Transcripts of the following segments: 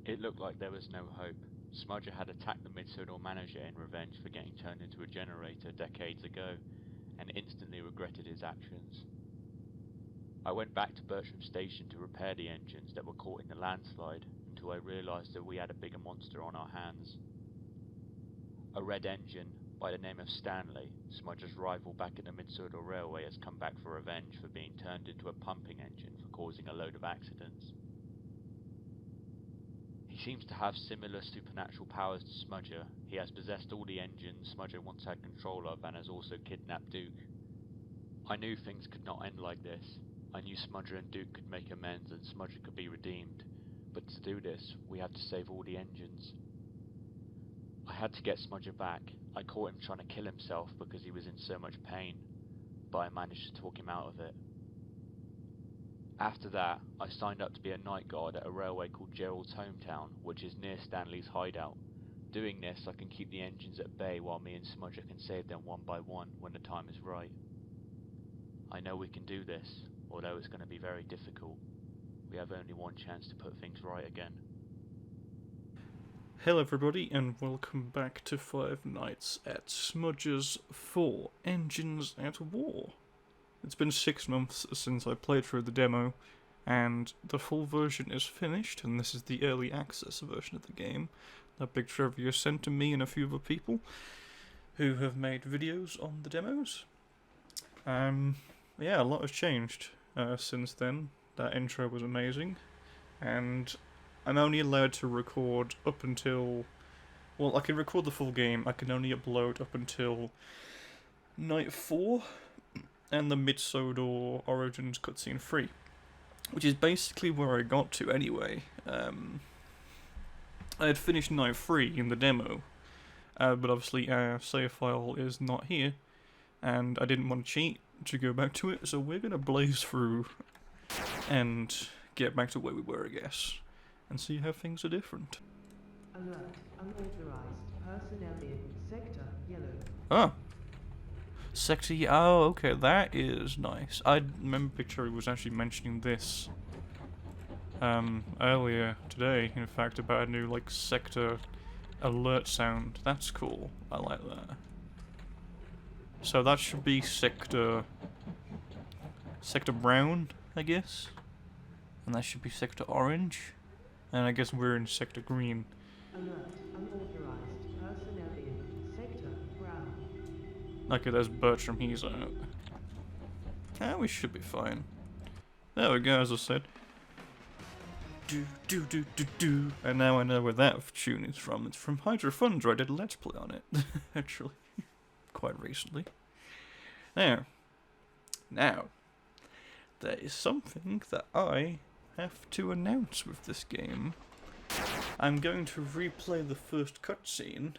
It looked like there was no hope. Smudger had attacked the mid-sodor manager in revenge for getting turned into a generator decades ago, and instantly regretted his actions. I went back to Bertram Station to repair the engines that were caught in the landslide until I realised that we had a bigger monster on our hands. A red engine, by the name of Stanley, Smudger's rival back at the Mid-Sodor Railway, has come back for revenge for being turned into a pumping engine for causing a load of accidents. He seems to have similar supernatural powers to Smudger. He has possessed all the engines Smudger once had control of and has also kidnapped Duke. I knew things could not end like this. I knew Smudger and Duke could make amends and Smudger could be redeemed. But to do this, we had to save all the engines. I had to get Smudger back. I caught him trying to kill himself because he was in so much pain, but I managed to talk him out of it. After that, I signed up to be a night guard at a railway called Gerald's Hometown, which is near Stanley's hideout. Doing this, I can keep the engines at bay while me and Smudger can save them one by one when the time is right. I know we can do this, although it's going to be very difficult. We have only one chance to put things right again. Hello everybody and welcome back to Five Nights at Smudgers 4 Engines at War. It's been 6 months since I played through the demo, and the full version is finished, and this is the early access version of the game that Bigtrevvy has sent to me and a few other people who have made videos on the demos. Yeah, a lot has changed since then. That intro was amazing, and I'm only allowed to record up until... Well, I can record the full game, I can only upload up until Night 4 and the Mid-Sodor Origins cutscene 3, which is basically where I got to anyway. I had finished Night 3 in the demo, but obviously our save file is not here, and I didn't want to cheat to go back to it, so we're going to blaze through and get back to where we were, I guess, and see how things are different. Alert. Unauthorized personnel in Sector Yellow. Oh. Sector, oh, okay, that is nice. I remember Bigtrevvy was actually mentioning this earlier today, in fact, about a new, like, sector alert sound. That's cool. I like that. So that should be Sector Brown, I guess? And that should be Sector Orange? And I guess we're in Sector Green. Alert. Unauthorized personnel in Sector Brown. Okay, there's Bertram, he's out. Ah, we should be fine. There we go, as I said. Do. And now I know where that tune is from. It's from Hydro Thunder. I did a Let's Play on it, actually. Quite recently. Now, there is something that I have to announce with this game. I'm going to replay the first cutscene.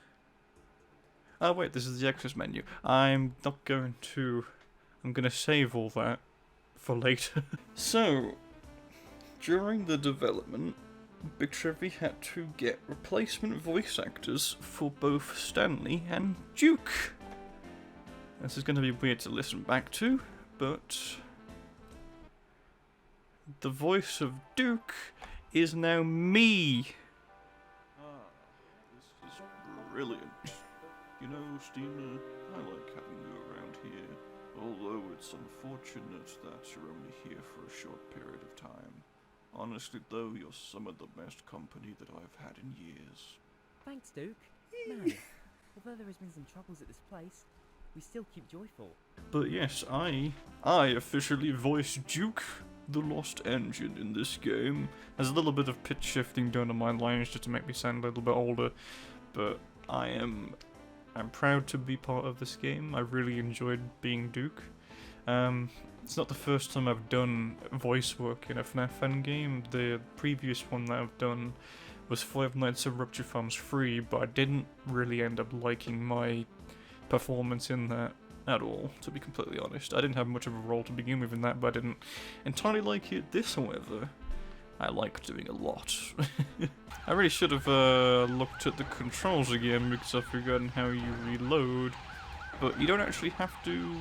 Oh wait, this is the access menu. I'm going to save all that for later. So, during the development, Bigtrevvy had to get replacement voice actors for both Stanley and Duke. This is going to be weird to listen back to, but the voice of Duke is now me. This is brilliant. You know, Steamer, I like having you around here, although it's unfortunate that you're only here for a short period of time. Honestly, though, you're some of the best company that I've had in years. Thanks, Duke. No, although there has been some troubles at this place, we still keep joyful. But yes, I officially voice Duke, the Lost Engine, in this game. There's a little bit of pitch shifting done on my lines just to make me sound a little bit older, but I'm proud to be part of this game. I really enjoyed being Duke. It's not the first time I've done voice work in a FNAF fan game. The previous one that I've done was Five Nights at Rupture Farms 3, but I didn't really end up liking my performance in that at all, to be completely honest. I didn't have much of a role to begin with in that, but I didn't entirely like it. This, however, I like doing a lot. I really should have looked at the controls again, because I've forgotten how you reload. But you don't actually have to...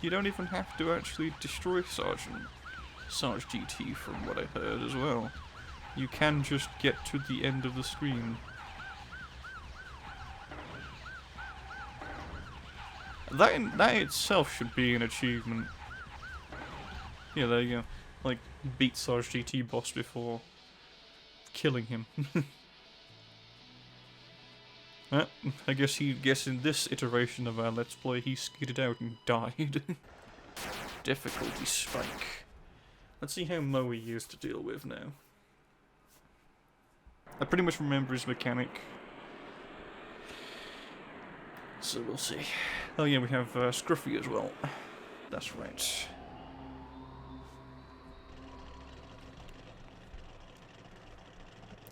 You don't even have to actually destroy Sarge GT, from what I heard as well. You can just get to the end of the screen. That itself should be an achievement. Yeah, there you go. Like, beat Sarge GT boss before killing him. I guess in this iteration of our Let's Play, he skidded out and died. Difficulty spike. Let's see how Moe is to deal with now. I pretty much remember his mechanic. So we'll see. Oh yeah, we have Scruffy as well. That's right.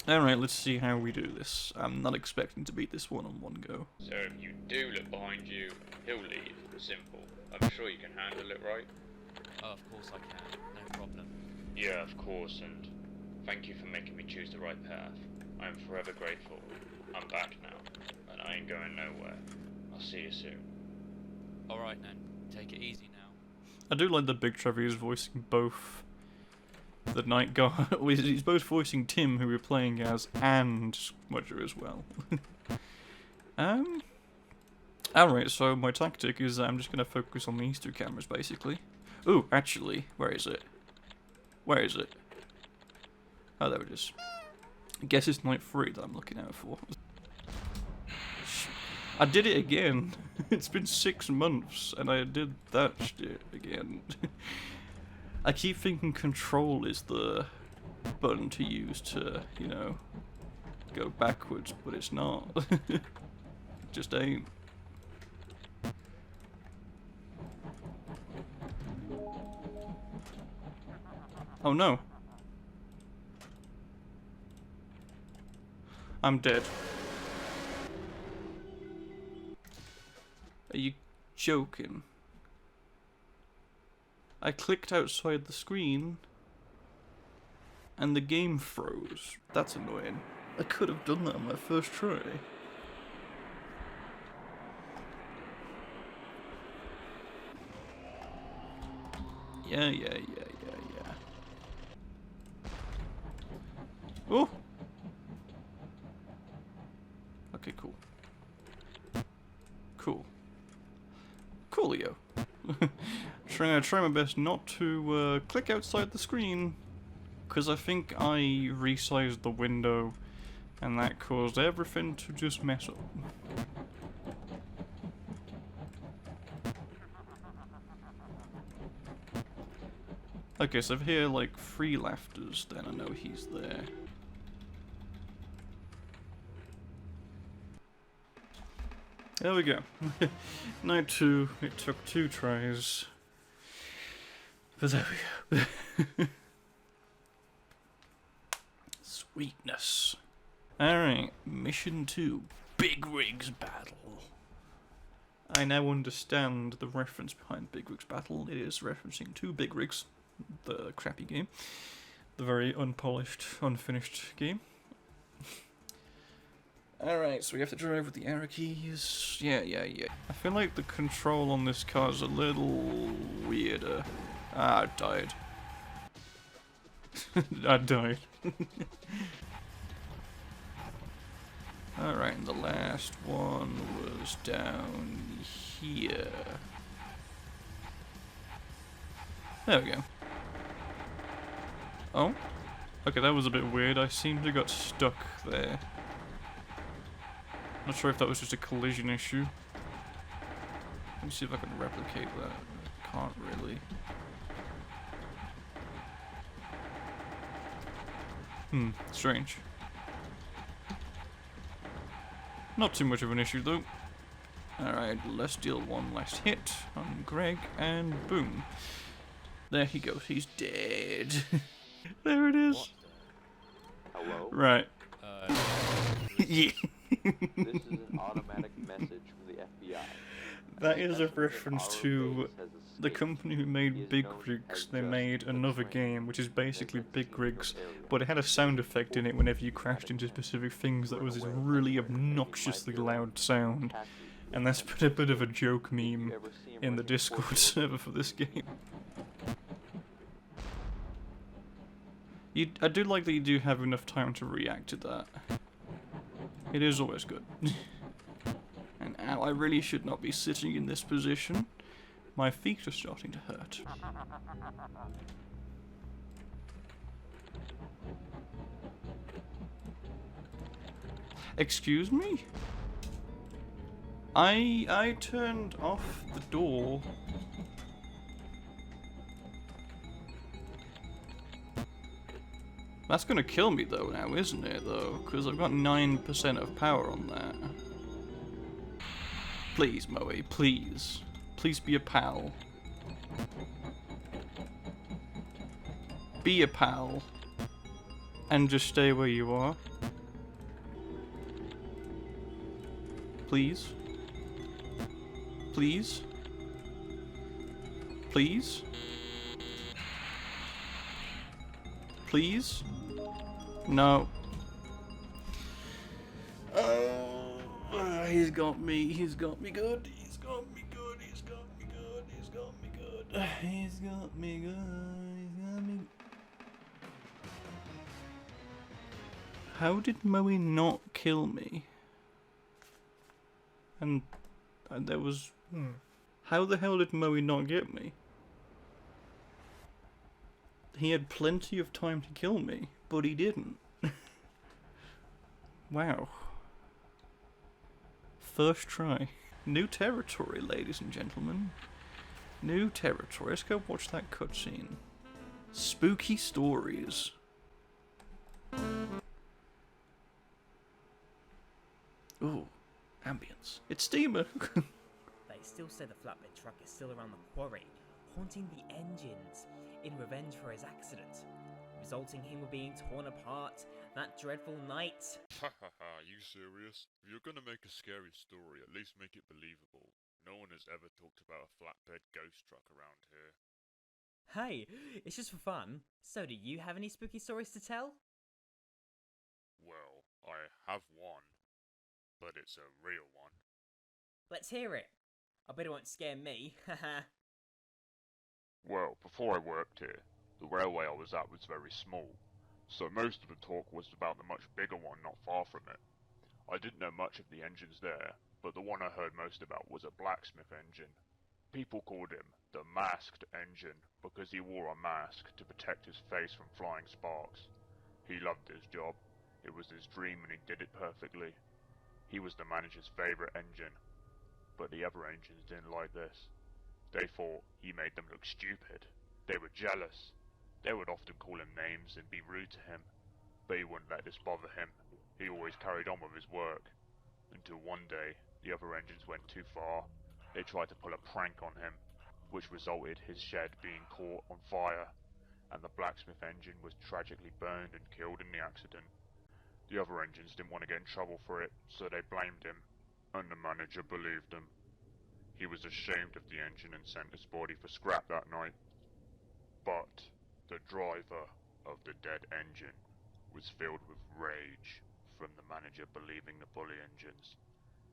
Alright, let's see how we do this. I'm not expecting to beat this one on one go. So if you do look behind you, he'll leave. Simple. I'm sure you can handle it, right? Oh, of course I can. No problem. Yeah, of course, and thank you for making me choose the right path. I am forever grateful. I'm back now, and I ain't going nowhere. I'll see you soon. Alright then, take it easy now. I do like that Bigtrevvy is voicing both the night guard. He's both voicing Tim, who we're playing as, and Smudger as well. Alright, so my tactic is that I'm just gonna focus on these two cameras, basically. Ooh, actually, where is it? Where is it? Oh, there it is. I guess it's night 3 that I'm looking out for. I did it again. It's been 6 months, and I did that shit again. I keep thinking control is the button to use to, you know, go backwards, but it's not. It just ain't. Oh no. I'm dead. Are you joking? I clicked outside the screen and the game froze. That's annoying. I could have done that on my first try. Yeah. Oh! Okay, cool. Coolio. Trying to try my best not to click outside the screen, because I think I resized the window and that caused everything to just mess up. Okay, so if I hear like 3 laughters, then I know he's there. There we go. Night 2, it took 2 tries. But there we go. Sweetness. Alright, mission 2. Big Rigs Battle. I now understand the reference behind Big Rigs Battle. It is referencing 2 Big Rigs, the crappy game. The very unpolished, unfinished game. Alright, so we have to drive with the arrow keys. Yeah. I feel like the control on this car is a little weirder. Ah, I died. I died. Alright, and the last one was down here. There we go. Oh? Okay, that was a bit weird. I seem to have got stuck there. Not sure if that was just a collision issue. Let me see if I can replicate that. Can't really. Strange. Not too much of an issue though. Alright, let's deal one last hit on Greg, and boom. There he goes, he's dead. There it is. Hello? Right. Yeah. This is an automatic message from the FBI. That is a reference to the company who made Big Rigs. They made another game, which is basically Big Rigs, but it had a sound effect in it whenever you crashed into specific things that was this really obnoxiously loud sound. And that's been a bit of a joke meme in the Discord server for this game. I do like that you do have enough time to react to that. It is always good. And ow, I really should not be sitting in this position. My feet are starting to hurt. Excuse me? I turned off the door. That's gonna kill me though now, isn't it though? Because I've got 9% of power on that. Please, Moe, please. Please be a pal. Be a pal. And just stay where you are. Please. Please. Please. Please. No. Oh, he's got me. He's got me good. He's got me good. He's got me good. He's got me good. He's got me good. He's got me. How did Moe not kill me? And there was... How the hell did Moe not get me? He had plenty of time to kill me, but he didn't. Wow. First try. New territory, ladies and gentlemen. New territory. Let's go watch that cutscene. Spooky stories. Ooh, ambience. It's Steamer. They still say the flatbed truck is still around the quarry, haunting the engines, in revenge for his accident, resulting him being torn apart that dreadful night. Hahaha, you serious? If you're gonna make a scary story, at least make it believable. No one has ever talked about a flatbed ghost truck around here. Hey, it's just for fun. So do you have any spooky stories to tell? Well, I have one, but it's a real one. Let's hear it. I bet it won't scare me, haha. Well, before I worked here, the railway I was at was very small, so most of the talk was about the much bigger one not far from it. I didn't know much of the engines there, but the one I heard most about was a blacksmith engine. People called him the Masked Engine because he wore a mask to protect his face from flying sparks. He loved his job. It was his dream and he did it perfectly. He was the manager's favourite engine, but the other engines didn't like this. They thought he made them look stupid. They were jealous. They would often call him names and be rude to him, but he wouldn't let this bother him. He always carried on with his work, until one day the other engines went too far. They tried to pull a prank on him, which resulted his shed being caught on fire, and the blacksmith engine was tragically burned and killed in the accident. The other engines didn't want to get in trouble for it, so they blamed him, and the manager believed them. He was ashamed of the engine and sent his body for scrap that night. But the driver of the dead engine was filled with rage from the manager believing the bully engines.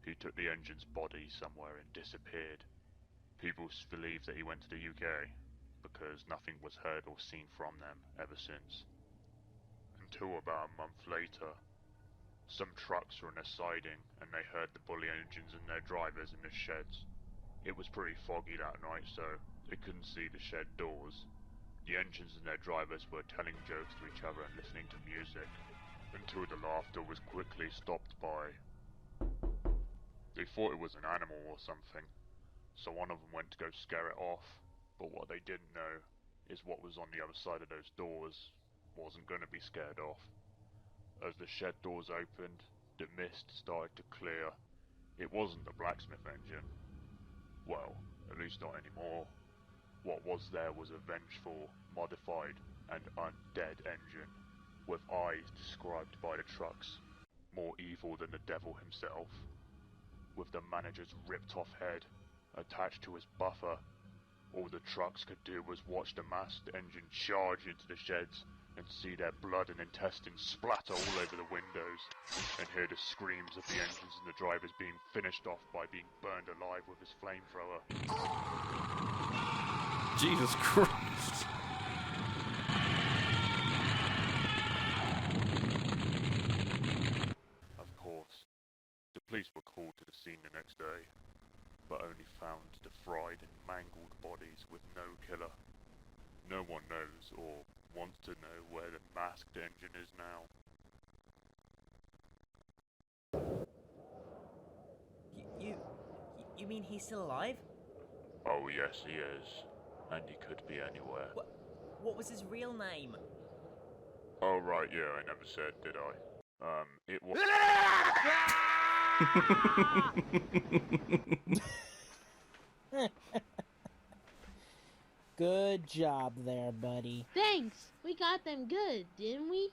He took the engine's body somewhere and disappeared. People believe that he went to the UK, because nothing was heard or seen from them ever since. Until about a month later, some trucks were in a siding and they heard the bully engines and their drivers in the sheds. It was pretty foggy that night, so they couldn't see the shed doors. The engines and their drivers were telling jokes to each other and listening to music, until the laughter was quickly stopped by... They thought it was an animal or something, so one of them went to go scare it off, but what they didn't know is what was on the other side of those doors wasn't going to be scared off. As the shed doors opened, the mist started to clear. It wasn't the blacksmith engine. Well, at least not anymore. What was there was a vengeful, modified, and undead engine, with eyes described by the trucks, more evil than the devil himself. With the manager's ripped-off head attached to his buffer, all the trucks could do was watch the masked engine charge into the sheds and see their blood and intestines splatter all over the windows, and hear the screams of the engines and the drivers being finished off by being burned alive with his flamethrower. Jesus Christ. police were called to the scene the next day, but only found defried and mangled bodies with no killer. No one knows or wants to know where the masked engine is now. You mean he's still alive? Oh yes, he is. And he could be anywhere. What was his real name? Oh right, yeah, I never said, did I? It was... Good job there, buddy. Thanks. We got them good, didn't we?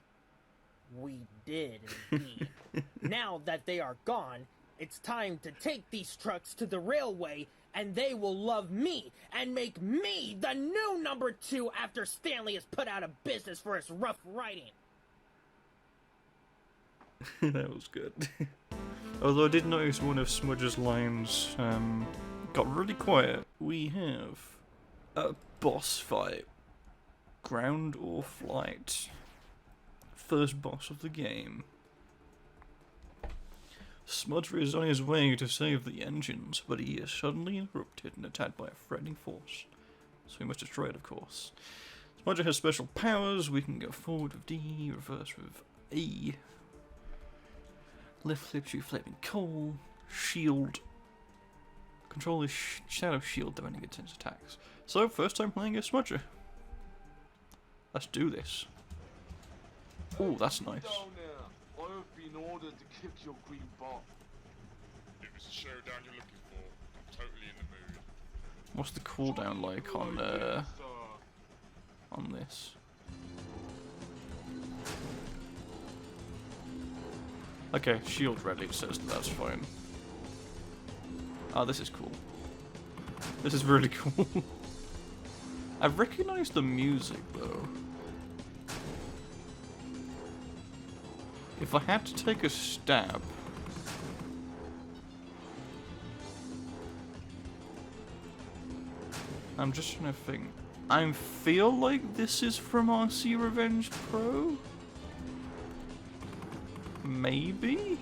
We did, indeed. Now that they are gone, it's time to take these trucks to the railway, and they will love me and make me the new number 2 after Stanley is put out of business for his rough riding. That was good. Although I did notice one of Smudgers' lines got really quiet. We have a boss fight. Ground or flight. First boss of the game. Smudger is on his way to save the engines, but he is suddenly interrupted and attacked by a threatening force. So we must destroy it, of course. Smudger has special powers. We can go forward with D, reverse with E. Left flip, shoot flaming coal. Shield. Control his shadow shield during intense attacks. So, first time playing as Smudger. Let's do this. Oh, that's nice. I have been ordered to kick your green bot. If it's a showdown you're looking for, I'm totally in the mood. What's the cooldown like on this? Okay, shield ready, says that's fine. Ah, this is cool. This is really cool. I recognise the music though. If I had to take a stab, I'm just trying to think. I feel like this is from RC Revenge Pro? Maybe?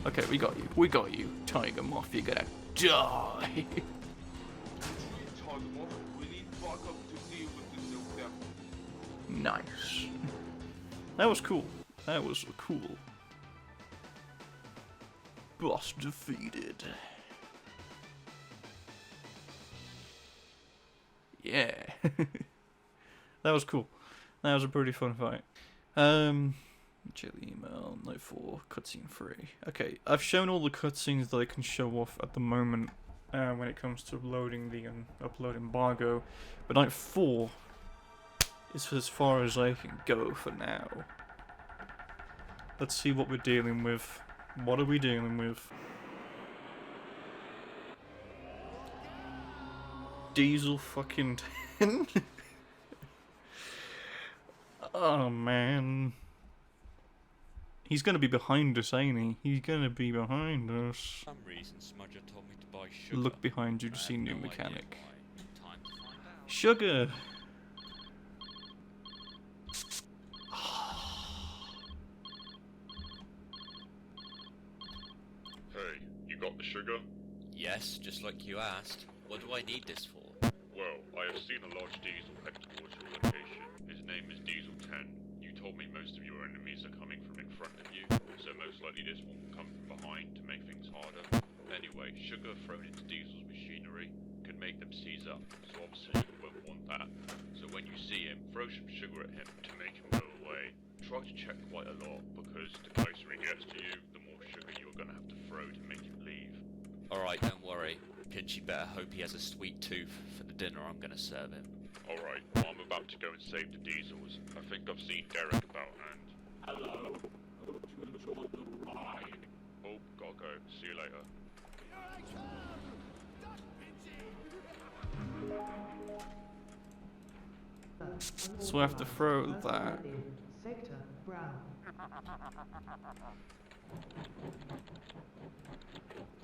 Okay, we got you. We got you. Tiger Moth, you're gonna die. Nice. That was cool. That was cool. Boss defeated. Yeah. That was cool. That was a pretty fun fight. Check the email. Note 4. Cutscene 3. Okay, I've shown all the cutscenes that I can show off at the moment when it comes to loading the upload embargo. But Night 4 is as far as I can go for now. Let's see what we're dealing with. What are we dealing with? Diesel fucking 10? Oh man. He's gonna be behind us, ain't he? He's gonna be behind us. For some reason, Smudger told me to buy sugar. Look behind you to I see have new no idea mechanic. why. Time to find out. Sugar! Hey, you got the sugar? Yes, just like you asked. What do I need this for? Well, I have seen a large diesel head towards your location. His name is Diesel 10. You told me most of your enemies are coming from in front of you, so most likely this one will come from behind to make things harder. Anyway, sugar thrown into Diesel's machinery can make them seize up, so obviously you won't want that. So when you see him, throw some sugar at him to make him go away. Try to check quite a lot, because the closer he gets to you, the more sugar you're gonna have to throw to make him leave. Alright, don't worry. Pinchy better hope he has a sweet tooth for the dinner I'm gonna serve him. Alright, well, I'm about to go and save the Diesels. I think I've seen Derek about hand. Hello. Oh, gotta go. See you later. So I have to throw that. Sector Brown.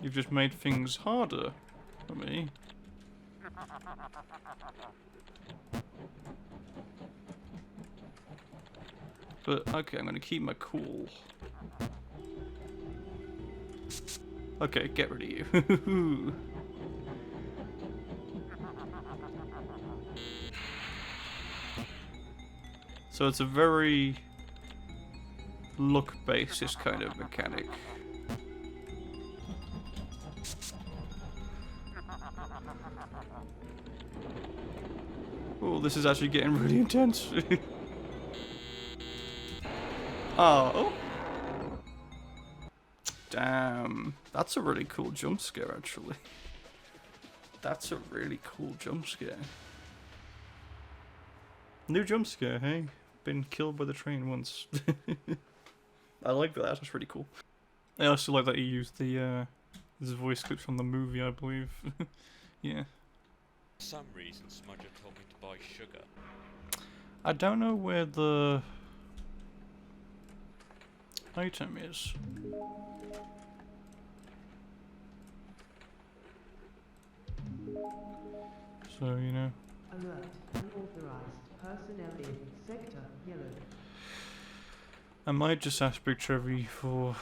You've just made things harder for me. But, okay, I'm gonna keep my cool. Okay, get rid of you. So it's a very look-basis kind of mechanic. Oh, this is actually getting really intense. Oh. Damn. That's a really cool jump scare, actually. That's a really cool jump scare. New jump scare, hey? Been killed by the train once. I like that, that's pretty cool. I also like that he used the his voice clip from the movie, I believe. Yeah. For some reason, Smudger told me to buy sugar. I don't know where the item is. So, you know. Alert. Unauthorized personnel in sector yellow. I might just ask Bigtrevvy for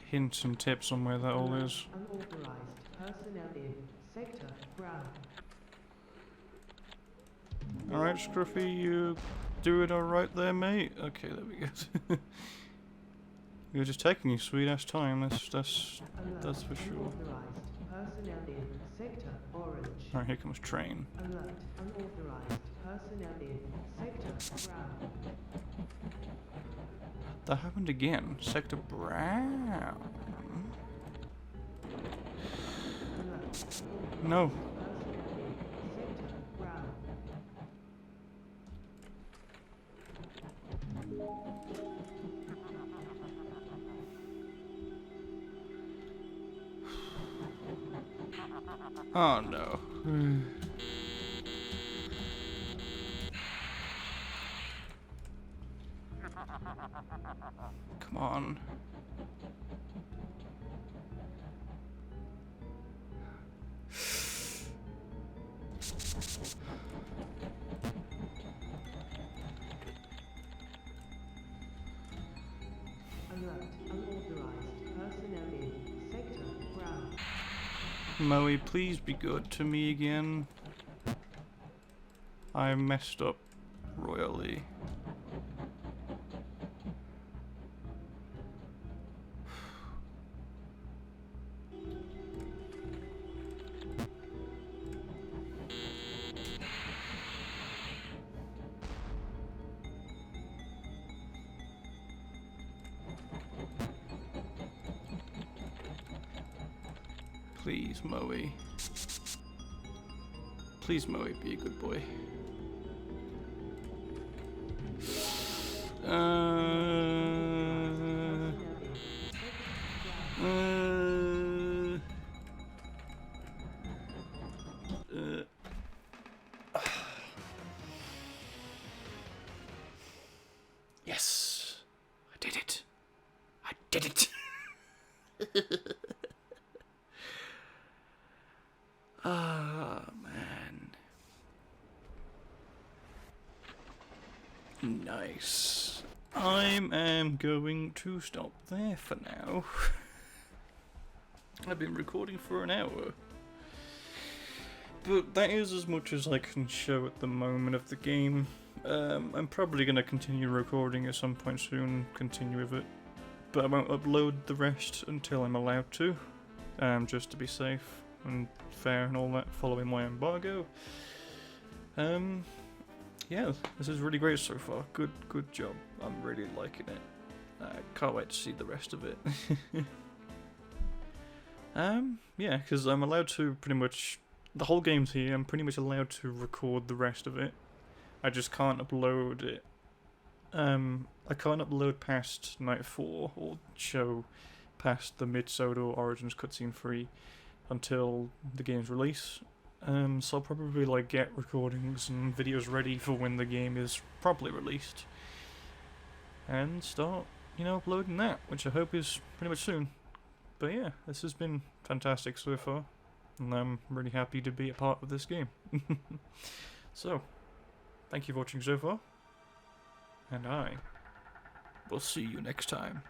hints and tips on where that all is. Unauthorized personnel in sector brown. Alright, Scruffy, you doing alright there, mate? Okay, there we go. You're just taking your sweet ass time, that's for sure. Unauthorized personnel in sector orange. Alright, here comes train. Alert. Unauthorized personnel in sector brown. That happened again. Sector Brown. No. Sector brown. Oh no. Come on. Alert. Unauthorized personnel in sector brown. Moe, please be good to me again. I messed up royally. Please, Moe. Please, Moe, be a good boy. Yes, I did it. I did it. Ah, man. Nice. I am going to stop there for now. I've been recording for an hour. But that is as much as I can show at the moment of the game. I'm probably going to continue recording at some point soon, continue with it. But I won't upload the rest until I'm allowed to, just to be safe and fair and all that, following my embargo. Yeah, this is really great so far. Good job. I'm really liking it. I can't wait to see the rest of it. Yeah, because I'm allowed to pretty much, the whole game's here, I'm pretty much allowed to record the rest of it. I just can't upload it. I can't upload past Night 4 or show past the mid-Sodor Origins cutscene 3 until the game's release. So I'll probably like get recordings and videos ready for when the game is properly released. And start, you know, uploading that, which I hope is pretty much soon. But yeah, this has been fantastic so far, and I'm really happy to be a part of this game. So, thank you for watching so far. And I will see you next time.